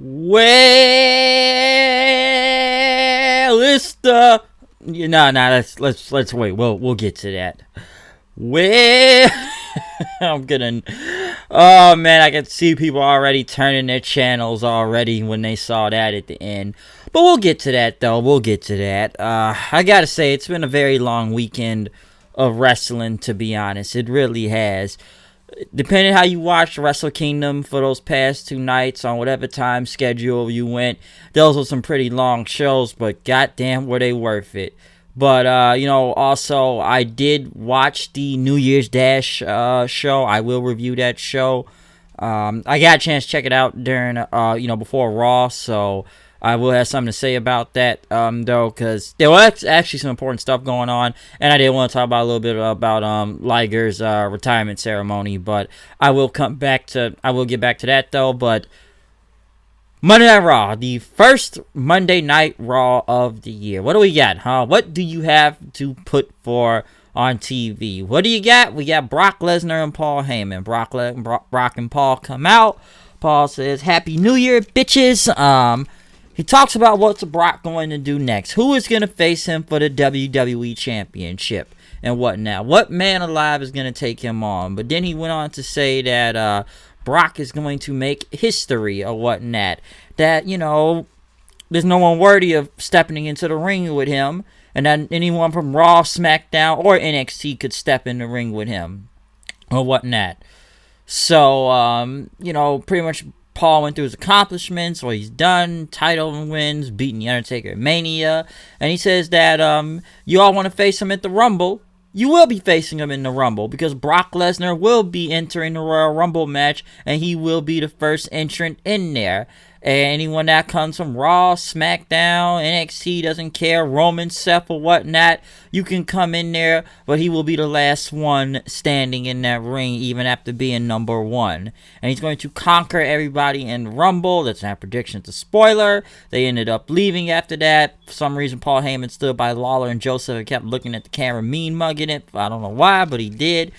Well, it's the let's wait. We'll get to that. Well, I'm gonna. Oh man, I can see people already turning their channels already when they saw that at the end. But we'll get to that though. We'll get to that. I gotta say, it's been a very long weekend of wrestling. To be honest, it really has. Depending how you watched Wrestle Kingdom for those past 2 nights on whatever time schedule you went, those were some pretty long shows, but goddamn were they worth it. But also I did watch the New Year's Dash show. I will review that show. I got a chance to check it out during before Raw, so I will have something to say about that, though, because there was actually some important stuff going on, and I did want to talk about a little bit about Liger's retirement ceremony, but I will get back to that, though. But Monday Night Raw, the first Monday Night Raw of the year. What do we got, huh? What do you have to put for on TV? What do you got? We got Brock Lesnar and Paul Heyman. Brock and Paul come out. Paul says, "Happy New Year, bitches." He talks about what's Brock going to do next. Who is going to face him for the WWE Championship and whatnot. What man alive is going to take him on? But then he went on to say that Brock is going to make history or whatnot. That, there's no one worthy of stepping into the ring with him. And that anyone from Raw, SmackDown, or NXT could step in the ring with him or whatnot. So, pretty much Paul went through his accomplishments, what he's done, title wins, beating The Undertaker at Mania. And he says that you all want to face him at the Rumble. You will be facing him in the Rumble because Brock Lesnar will be entering the Royal Rumble match, and he will be the first entrant in there. And anyone that comes from Raw, SmackDown, NXT, doesn't care, Roman, Seth, or whatnot, you can come in there, but he will be the last one standing in that ring, even after being number one. And he's going to conquer everybody in the Rumble. That's not a prediction, it's a spoiler. They ended up leaving after that. For some reason, Paul Heyman stood by Lawler and Joseph and kept looking at the camera, mean-mugging it. I don't know why, but he did.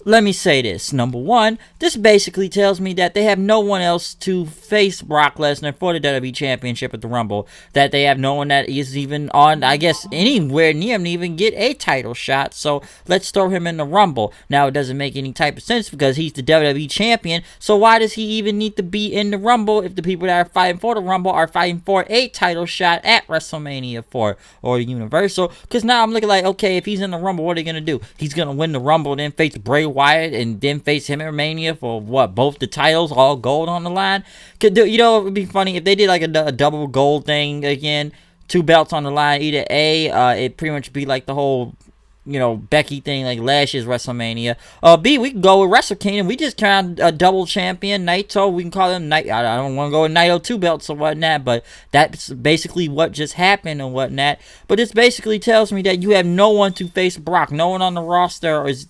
Let me say this. Number one, this basically tells me that they have no one else to face Brock Lesnar for the WWE Championship at the Rumble. That they have no one that is even on, I guess, anywhere near him to even get a title shot. So let's throw him in the Rumble. Now, it doesn't make any type of sense because he's the WWE Champion. So why does he even need to be in the Rumble if the people that are fighting for the Rumble are fighting for a title shot at WrestleMania 4 or Universal? Because now I'm looking like, okay, if he's in the Rumble, what are they going to do? He's going to win the Rumble, then face Bray Wyatt, and then face him at Mania for what? Both the titles, all gold on the line. It would be funny if they did like a double gold thing again, 2 belts on the line. Either it pretty much be like the whole, Becky thing like last year's WrestleMania. B, we can go with Wrestle Kingdom. We just crowned a double champion, Naito. We can call him I don't want to go with Naito 2 belts or whatnot, but that's basically what just happened and whatnot. But this basically tells me that you have no one to face Brock. No one on the roster is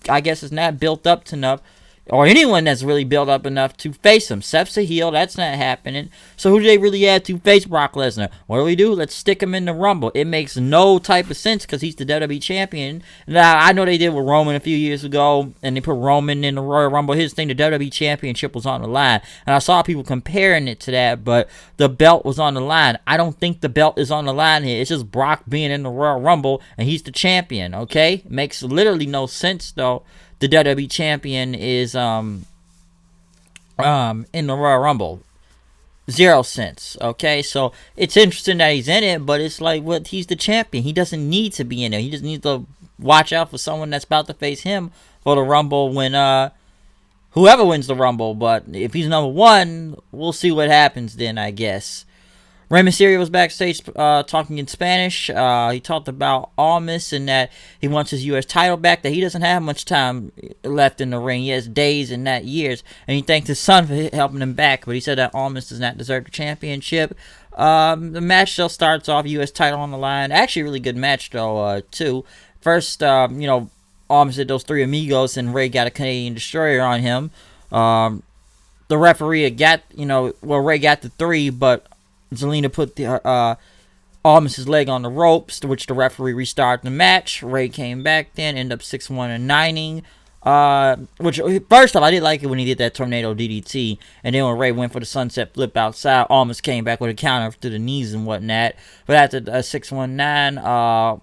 not built up to enough, or anyone that's really built up enough to face him. Seth's a heel, that's not happening. So who do they really have to face Brock Lesnar? What do? Let's stick him in the Rumble. It makes no type of sense because he's the WWE Champion. Now, I know they did with Roman a few years ago, and they put Roman in the Royal Rumble. His thing, the WWE Championship was on the line. And I saw people comparing it to that, but the belt was on the line. I don't think the belt is on the line here. It's just Brock being in the Royal Rumble, and he's the champion, okay? It makes literally no sense, though. The WWE Champion is in the Royal Rumble. 0 cents. Okay, so it's interesting that he's in it, but it's like, well, he's the champion. He doesn't need to be in there. He just needs to watch out for someone that's about to face him for the Rumble when whoever wins the Rumble. But if he's number one, we'll see what happens then, I guess. Rey Mysterio was backstage talking in Spanish. He talked about Almas and that he wants his U.S. title back, that he doesn't have much time left in the ring. He has days and not years. And he thanked his son for helping him back, but he said that Almas does not deserve the championship. The match still starts off, U.S. title on the line. Actually, a really good match, though, too. First, Almas did those 3 amigos, and Rey got a Canadian Destroyer on him. The referee got, Rey got the 3, but Zelina put the Almas' leg on the ropes, to which the referee restarted the match. Rey came back then, ended up 6-1 and 9ing. Which first off, I did like it when he did that tornado DDT, and then when Ray went for the sunset flip outside, almost came back with a counter to the knees and whatnot. But after 619,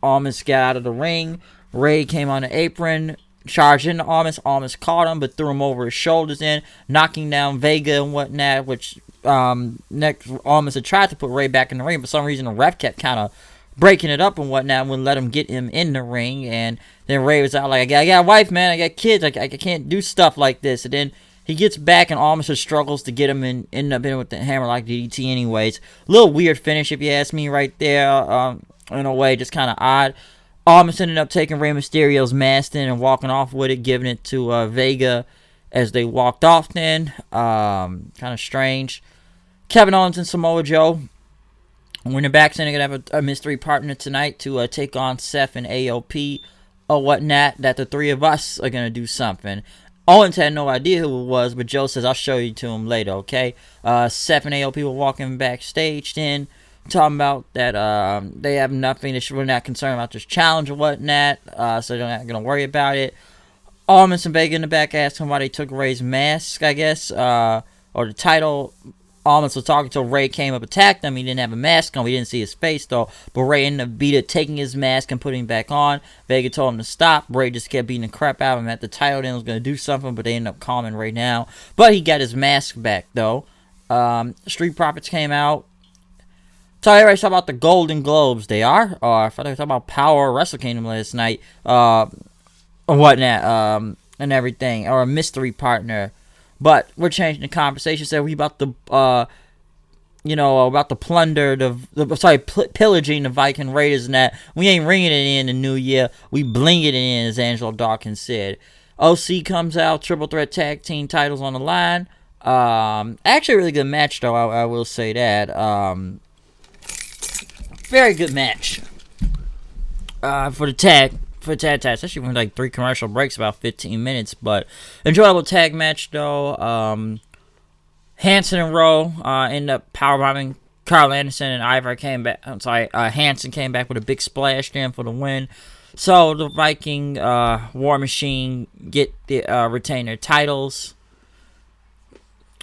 Almas got out of the ring. Ray came on the apron, charged into Almas. Almas caught him, but threw him over his shoulders in, knocking down Vega and whatnot. Which next Almas had tried to put Ray back in the ring, but for some reason the ref kept kind of breaking it up and whatnot, wouldn't let him get him in the ring. And then Ray was out like, I got a wife, man, I got kids, I can't do stuff like this. And then he gets back and Almas struggles to get him and end up in with the hammerlock DDT anyways. Little weird finish if you ask me right there, in a way, just kind of odd. Almas ended up taking Rey Mysterio's mask in and walking off with it, giving it to Vega as they walked off then. Kind of strange. Kevin Owens and Samoa Joe, when they're back, saying they're going to have a mystery partner tonight to take on Seth and AOP or whatnot, that the three of us are going to do something. Owens had no idea who it was, but Joe says, I'll show you to him later, okay? Seth and AOP were walking backstage then, talking about that they have nothing, we're not concerned about this challenge or whatnot, so they're not going to worry about it. Almas and Vega in the back asking why they took Ray's mask, I guess, or the title. Almas was talking until Ray came up, attacked him. He didn't have a mask on. We didn't see his face, though. But Ray ended up taking his mask and putting it back on. Vega told him to stop. Ray just kept beating the crap out of him at the title. Then was going to do something, but they ended up calming Ray down. But he got his mask back, though. Street Profits came out. So everybody talking about the Golden Globes. They are? Or I thought they were talking about Power or Wrestle Kingdom last night. Or whatnot. And everything. Or a mystery partner. But we're changing the conversation. So we about to, about the plunder, pillaging the Viking Raiders and that. We ain't ringing it in the new year. We blinging it in, as Angelo Dawkins said. OC comes out, triple threat tag team titles on the line. Actually a really good match, though, I will say that. Very good match. For the tag especially with like 3 commercial breaks, about 15 minutes, but enjoyable tag match though. Hanson and Rowe end up powerbombing Carl Anderson, and Hanson came back with a big splash then for the win. So the Viking War Machine retain their titles.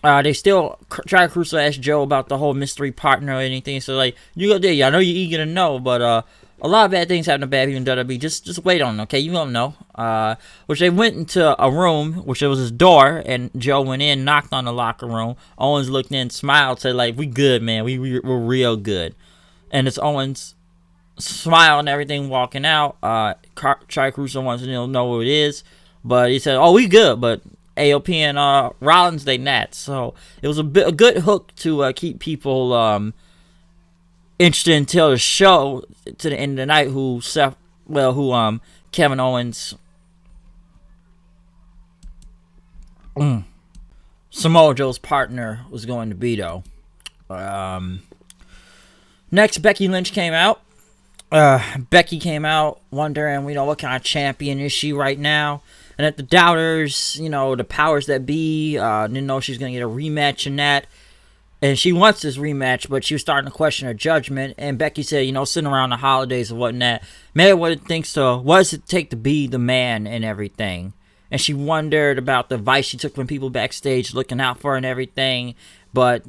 They still try to ask Joe about the whole mystery partner or anything. So like, you go there, I know you're eager to know, but a lot of bad things happen to bad people in WWE. Just wait on them, okay? You don't know. Which they went into a room, which there was his door, and Joe went in, knocked on the locker room. Owens looked in, smiled, said like, "We good, man. We're real good." And it's Owens smile and everything walking out. Tri Cruiser wants to know what it is, but he said, "Oh, we good." But AOP and Rollins, they not. So it was a good hook to keep people interested until the show to the end of the night. Kevin Owens, Samoa Joe's partner was going to be though. Next, Becky Lynch came out. Becky came out wondering, what kind of champion is she right now? And at the doubters, the powers that be, didn't know she was going to get a rematch in that. And she wants this rematch, but she was starting to question her judgment. And Becky said, sitting around the holidays and whatnot, maybe what does it take to be the man and everything? And she wondered about the advice she took from people backstage looking out for her and everything. But,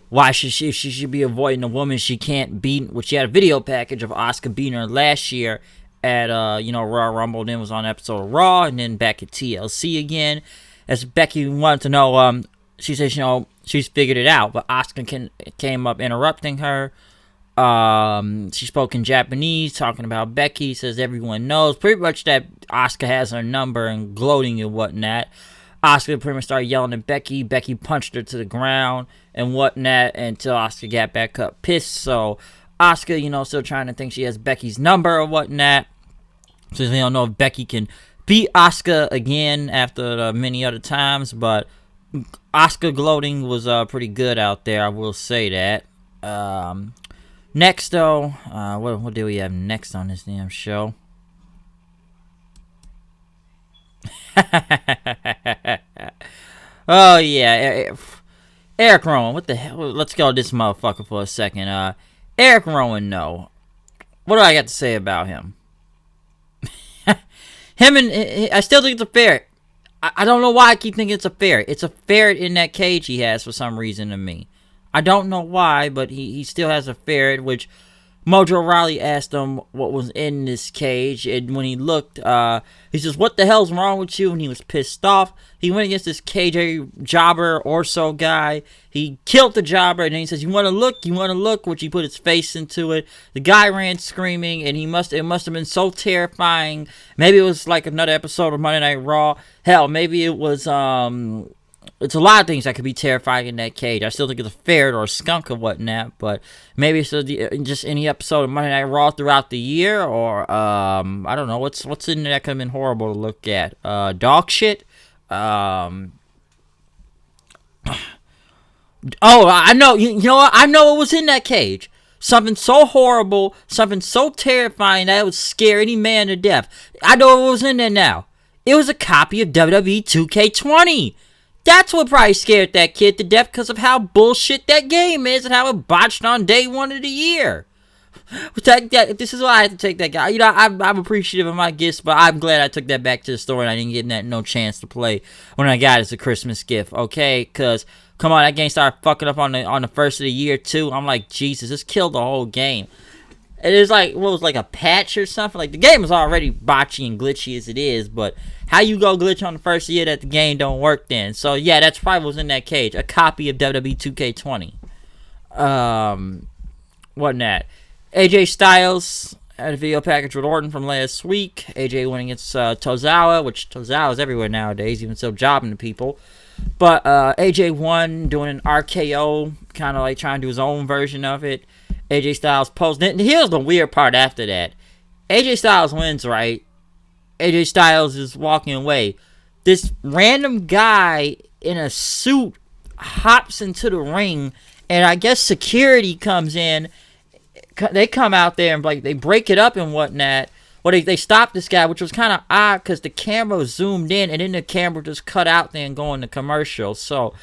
why should she should be avoiding a woman she can't beat? Which she had a video package of Asuka beating her last year at, Royal Rumble. Then was on an episode of Raw and then back at TLC again. As Becky wanted to know, she said, she's figured it out, but Asuka came up interrupting her. She spoke in Japanese, talking about Becky. Says everyone knows pretty much that Asuka has her number and gloating and whatnot. Asuka pretty much started yelling at Becky. Becky punched her to the ground and whatnot until Asuka got back up pissed. So Asuka, still trying to think she has Becky's number or whatnot. So they don't know if Becky can beat Asuka again after many other times, but Asuka gloating was pretty good out there, I will say that. Next though, what do we have next on this damn show? Oh yeah, Eric Rowan. What the hell? Let's go to this motherfucker for a second. Eric Rowan, no. What do I got to say about him? Him and I still think it's a ferret. I don't know why I keep thinking it's a ferret. It's a ferret in that cage he has for some reason to me. I don't know why, but he still has a ferret, which Mojo Rawley asked him what was in this cage, and when he looked, he says, "What the hell's wrong with you?" And he was pissed off. He went against this KJ jobber Orso guy. He killed the jobber, and then he says, "You want to look? You want to look?" Which he put his face into it. The guy ran screaming, and it must have been so terrifying. Maybe it was like another episode of Monday Night Raw. Hell, maybe it was it's a lot of things that could be terrifying in that cage. I still think it's a ferret or a skunk or whatnot, but maybe it's just any episode of Monday Night Raw throughout the year, or I don't know what's in there that could have been horrible to look at. Dog shit. Oh, I know. You know what? I know what was in that cage. Something so horrible, something so terrifying that it would scare any man to death. I know what was in there now. It was a copy of WWE 2K20. That's what probably scared that kid to death because of how bullshit that game is and how it botched on day one of the year. This is why I had to take that guy. You know, I'm appreciative of my gifts, but I'm glad I took that back to the store and I didn't get no chance to play when I got it as a Christmas gift, okay? Because, come on, that game started fucking up on the first of the year, too. I'm like, Jesus, this killed the whole game. It is like, what was like a patch or something? Like, the game is already botchy and glitchy as it is, but how you go glitch on the first year that the game don't work then? So, yeah, that's probably what was in that cage. A copy of WWE 2K20. Wasn't that? AJ Styles had a video package with Orton from last week. AJ went against Tozawa, which Tozawa's everywhere nowadays, even still jobbing to people. But AJ won, doing an RKO, kind of like trying to do his own version of it. AJ Styles posed. And here's the weird part after that. AJ Styles wins, right? AJ Styles is walking away. This random guy in a suit hops into the ring, and I guess security comes in. They come out there and like they break it up and whatnot. Well, they stopped this guy, which was kind of odd because the camera zoomed in and then the camera just cut out there and go into commercial. So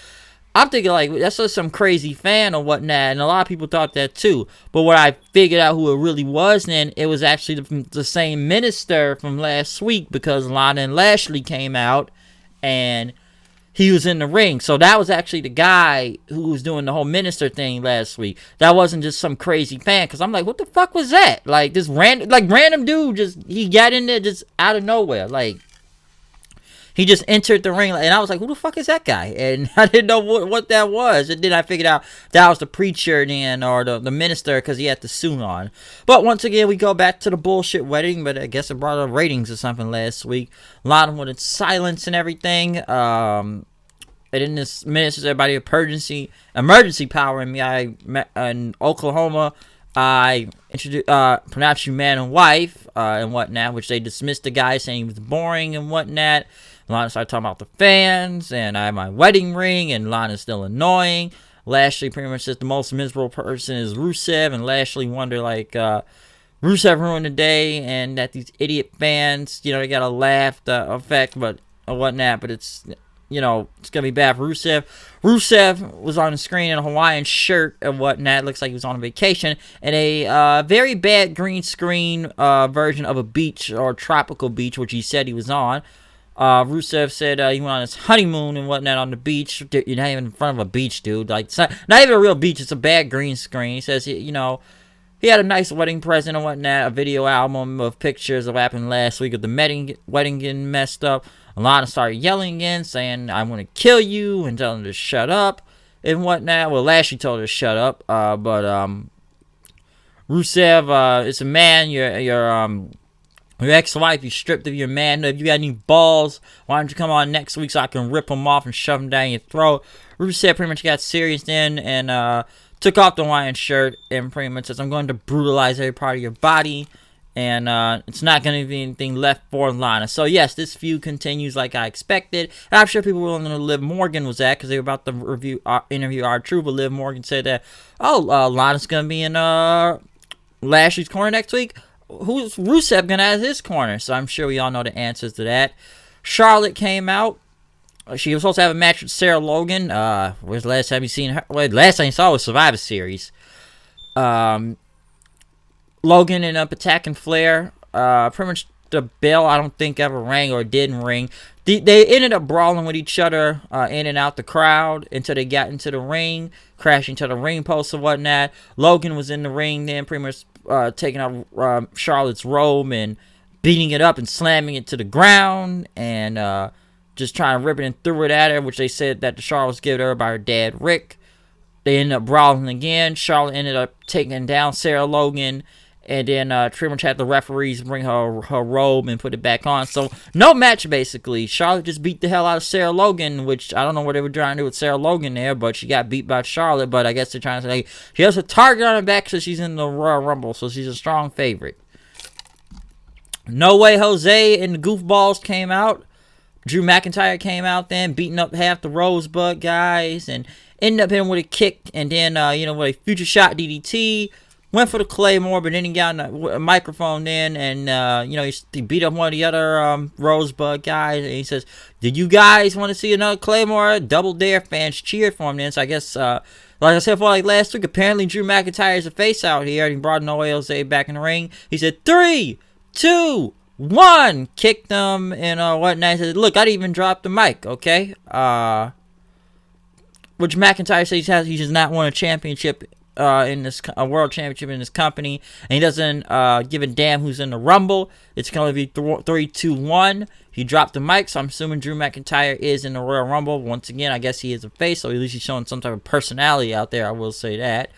I'm thinking like that's just some crazy fan or whatnot, and a lot of people thought that too. But when I figured out who it really was, then it was actually the same minister from last week because Lana and Lashley came out and he was in the ring. So that was actually the guy who was doing the whole minister thing last week. That wasn't just some crazy fan, because I'm like, what the fuck was that? Like this random dude he got in there just out of nowhere. Like he just entered the ring, and I was like, who the fuck is that guy? And I didn't know what that was. And then I figured out that was the preacher then, or the minister, because he had the suit on. But once again, we go back to the bullshit wedding, but I guess it brought up ratings or something last week. A lot of them wanted silence and everything. And then this ministers everybody emergency power in me. In Oklahoma, I pronounced you man and wife and whatnot, which they dismissed the guy saying he was boring and whatnot. Lana started talking about the fans, and I have my wedding ring, and Lana's still annoying. Lashley pretty much says the most miserable person is Rusev, and Lashley wonder like Rusev ruined the day, and that these idiot fans, they got a laugh effect, but or whatnot, but it's it's gonna be bad for Rusev. Rusev was on the screen in a Hawaiian shirt and whatnot. Looks like he was on a vacation, and a very bad green screen version of a beach or tropical beach, which he said he was on. Rusev said he went on his honeymoon and whatnot on the beach. You're not even in front of a beach, dude. Like, it's not even a real beach. It's a bad green screen. He says, he had a nice wedding present and whatnot, a video album of pictures of what happened last week of the wedding getting messed up. Lana started yelling again, saying, I want to kill you, and telling her to shut up and whatnot. Well, Lashley told her to shut up, but Rusev, it's a man, your ex-wife, you stripped of your manhood. If you got any balls, why don't you come on next week so I can rip them off and shove them down your throat? Rusev pretty much got serious then and took off the Hawaiian shirt and pretty much says, I'm going to brutalize every part of your body, and it's not going to be anything left for Lana. So yes, this feud continues like I expected. And I'm sure people were wondering who Liv Morgan was at because they were about to interview R-Truth, but Liv Morgan said that, Lana's going to be in Lashley's corner next week. Who's Rusev going to have his corner? So I'm sure we all know the answers to that. Charlotte came out. She was supposed to have a match with Sarah Logan. Where's the last time you seen her? Well, last time you saw was Survivor Series. Logan ended up attacking Flair. Pretty much the bell, I don't think ever rang or didn't ring. They ended up brawling with each other in and out the crowd until they got into the ring, crashing to the ring post and whatnot. Logan was in the ring then, pretty much taking out Charlotte's robe and beating it up and slamming it to the ground and just trying to rip it and threw it at her, which they said that the Charlotte was given to her by her dad, Rick. They ended up brawling again. Charlotte ended up taking down Sarah Logan, and then pretty much had the referees bring her robe and put it back on. So no match basically. Charlotte just beat the hell out of Sarah Logan, which I don't know what they were trying to do with Sarah Logan there, but she got beat by Charlotte. But I guess they're trying to say she has a target on her back because she's in the Royal Rumble, so she's a strong favorite. No Way Jose and the Goofballs came out. Drew McIntyre came out then, beating up half the Rosebud guys, and ended up hitting with a kick, and then, with a future shot DDT. Went for the Claymore, but then he got a microphone then, and, he beat up one of the other Rosebud guys, and he says, "Did you guys want to see another Claymore?" Double Dare fans cheered for him then, so I guess, like I said for last week, apparently Drew McIntyre is a face out here, and he brought No Way Jose back in the ring. He said, 3, 2, 1, kicked him and whatnot. He said, "Look, I didn't even drop the mic, okay?" Which McIntyre says he does not won a championship in this a world championship in this company, and he doesn't give a damn who's in the Rumble. It's going to be 3, 2, 1. He dropped the mic, so I'm assuming Drew McIntyre is in the Royal Rumble. Once again, I guess he is a face, so at least he's showing some type of personality out there, I will say that.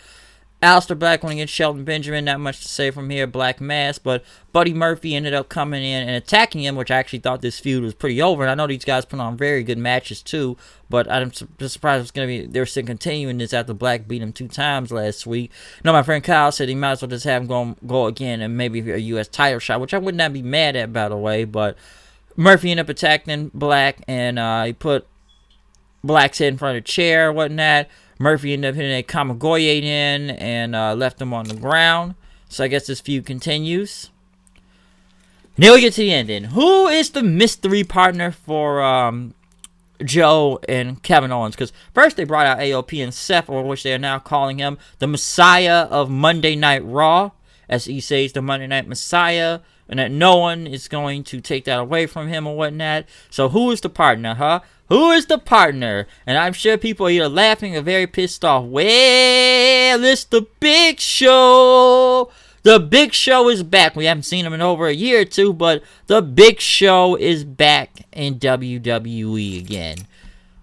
Aleister Black went against Shelton Benjamin. Not much to say from here. Black Mass. But Buddy Murphy ended up coming in and attacking him, which I actually thought this feud was pretty over. And I know these guys put on very good matches too. But I'm just surprised it's going to be, they're still continuing this after Black beat him 2 times last week. No, my friend Kyle said he might as well just have him go again and maybe a U.S. title shot, which I would not be mad at, by the way. But Murphy ended up attacking Black, and he put Black's head in front of the chair and whatnot. Murphy ended up hitting a Kamigoye in and left him on the ground. So I guess this feud continues. Now we get to the ending. Who is the mystery partner for Joe and Kevin Owens? Because first they brought out AOP and Seth, or which they are now calling him the Messiah of Monday Night Raw. As he says, the Monday Night Messiah. And that no one is going to take that away from him or whatnot. So who is the partner, huh? Who is the partner? And I'm sure people are either laughing or very pissed off. Well, it's the Big Show. The Big Show is back. We haven't seen him in over a year or two, but the Big Show is back in WWE again.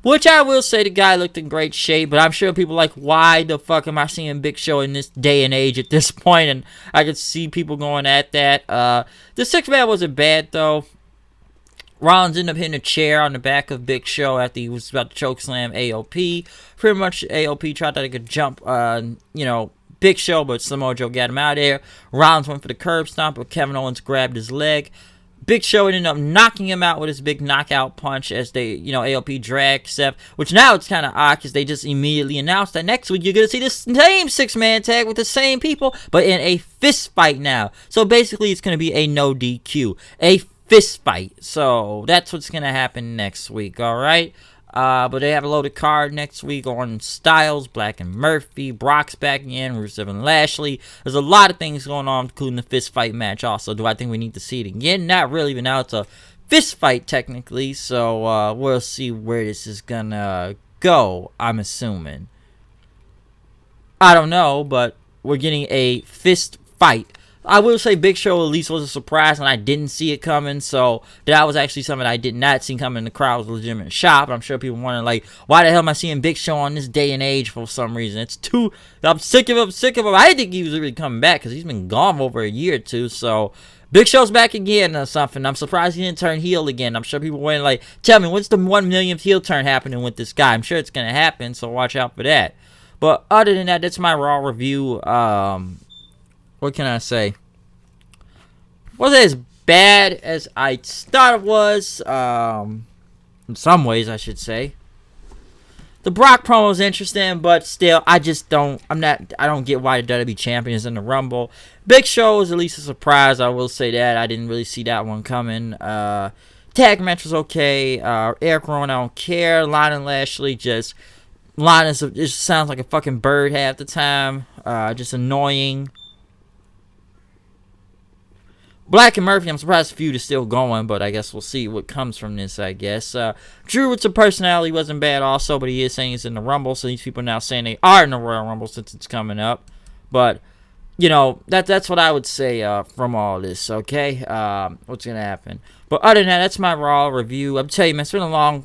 Which I will say the guy looked in great shape, but I'm sure people are like, why the fuck am I seeing Big Show in this day and age at this point? And I could see people going at that. The 6-man wasn't bad, though. Rollins ended up hitting a chair on the back of Big Show after he was about to chokeslam AOP. Pretty much AOP tried to jump, Big Show, but Samoa Joe got him out of there. Rollins went for the curb stomp, but Kevin Owens grabbed his leg. Big Show ended up knocking him out with his big knockout punch as they, AOP dragged Seth, which now it's kind of odd because they just immediately announced that next week you're going to see the same 6-man tag with the same people, but in a fist fight now. So basically it's going to be a no DQ, a fist fight. So that's what's going to happen next week, all right? But they have a loaded card next week on Styles, Black and Murphy, Brock's back again, Rusev and Lashley. There's a lot of things going on, including the fist fight match also. Do I think we need to see it again? Not really, but now it's a fist fight technically, so we'll see where this is gonna go, I'm assuming. I don't know, but we're getting a fist fight. I will say Big Show at least was a surprise, and I didn't see it coming, so that was actually something I did not see coming. The crowd was a legitimate shock. I'm sure people wondering, why the hell am I seeing Big Show on this day and age for some reason? I'm sick of him, I didn't think he was really coming back, because he's been gone for over a year or two, so Big Show's back again or something. I'm surprised he didn't turn heel again. I'm sure people were tell me, what's the 1 millionth heel turn happening with this guy? I'm sure it's going to happen, so watch out for that. But other than that, that's my Raw review. What can I say? Wasn't as bad as I thought it was. In some ways, I should say. The Brock promo is interesting, but still, I don't get why the WWE champion is in the Rumble. Big Show was at least a surprise, I will say that. I didn't really see that one coming. Tag match was okay. Eric Rowan, I don't care. Lana and Lashley, Lana just sounds like a fucking bird half the time. Just annoying. Black and Murphy, I'm surprised the feud is still going, but I guess we'll see what comes from this, I guess. Drew, with some personality, wasn't bad also, but he is saying he's in the Rumble, so these people are now saying they are in the Royal Rumble since it's coming up. But, you know, that's what I would say from all this, okay? What's going to happen? But other than that, that's my Raw review. I'm telling you, man, it's been a long,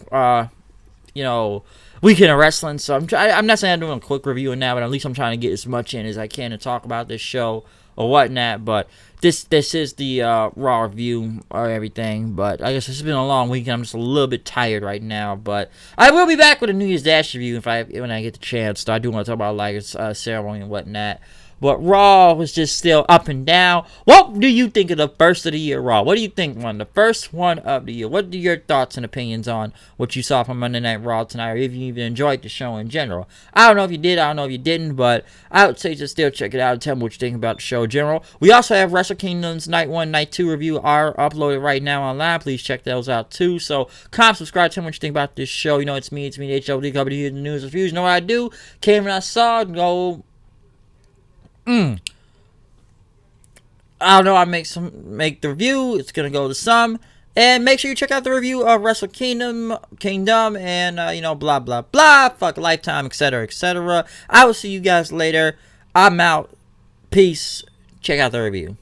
weekend of wrestling, so I'm not saying I'm doing a quick review now, but at least I'm trying to get as much in as I can to talk about this show or whatnot. But this is the Raw review or everything. But I guess it's been a long weekend. I'm just a little bit tired right now. But I will be back with a New Year's Dash review when I get the chance. So I do want to talk about like ceremony and whatnot. But Raw was just still up and down. What do you think of the first of the year Raw? What do you think, the first one of the year? What are your thoughts and opinions on what you saw from Monday Night Raw tonight, or if you even enjoyed the show in general? I don't know if you did, I don't know if you didn't, but I would say just still check it out and tell me what you think about the show in general. We also have Wrestle Kingdom's Night 1, Night 2 review are uploaded right now online. Please check those out too. So, comment, subscribe, tell me what you think about this show. You know it's me, the HOD, coming to you the news reviews. You know what I do? Came and I saw it, go... I don't know. I make the review. It's gonna go to some, and make sure you check out the review of Wrestle Kingdom, and blah blah blah. Fuck Lifetime, etc., etc. I will see you guys later. I'm out. Peace. Check out the review.